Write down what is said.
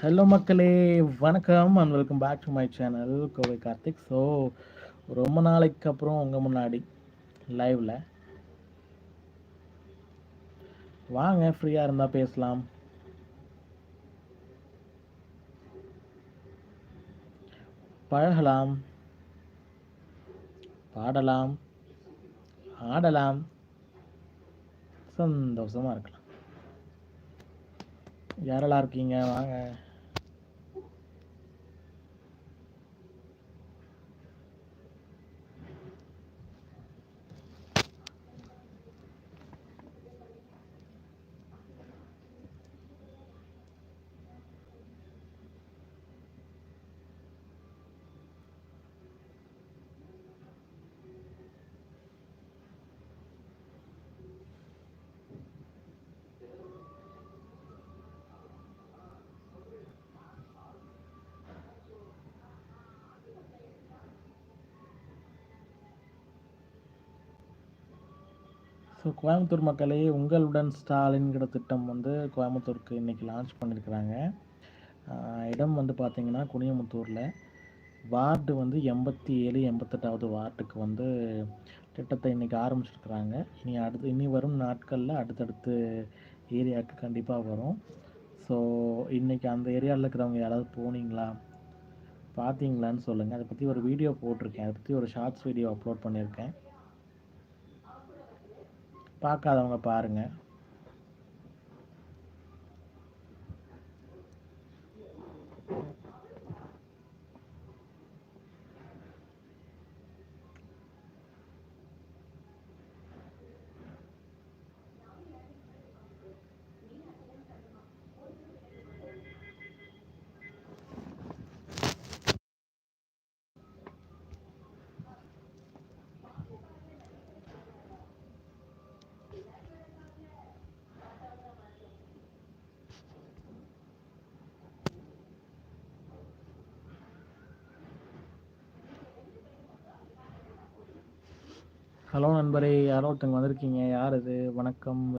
Hello மக்களே, வணக்கம் and welcome back to my channel Kovai Karthik. So ரொம்ப நாளைக்கு அப்புறம் உங்கள் முன்னாடி லைவில் வாங்க, ஃப்ரீயாக இருந்தால் பேசலாம், பழகலாம், பாடலாம், ஆடலாம், சந்தோஷமாக இருக்கலாம். யாரெல்லாம் இருக்கீங்க? வாங்க. ஸோ கோயம்புத்தூர் மக்களே, உங்களுடன் ஸ்டாலின்கிற திட்டம் வந்து கோயம்புத்தூருக்கு இன்றைக்கி லான்ச் பண்ணியிருக்கிறாங்க. இடம் வந்து பார்த்திங்கன்னா குனியமுத்தூரில். வார்டு வந்து 87, 88வது வார்டுக்கு வந்து திட்டத்தை இன்றைக்கி ஆரம்பிச்சிருக்கிறாங்க. இனி வரும் நாட்களில் அடுத்தடுத்து ஏரியாவுக்கு கண்டிப்பாக வரும். ஸோ இன்றைக்கி அந்த ஏரியாவில் இருக்கிறவங்க யாராவது போனீங்களா, பார்த்தீங்களான்னு சொல்லுங்கள். அதை பற்றி ஒரு வீடியோ போட்டிருக்கேன், அதை பற்றி ஒரு ஷார்ட்ஸ் வீடியோ அப்லோட் பண்ணியிருக்கேன். பார்க்காதவங்க பாருங்கள். ஹலோ நண்பரே, யாரோ ஒருத்தங்க வந்திருக்கீங்க. யார் இது? வணக்கம்.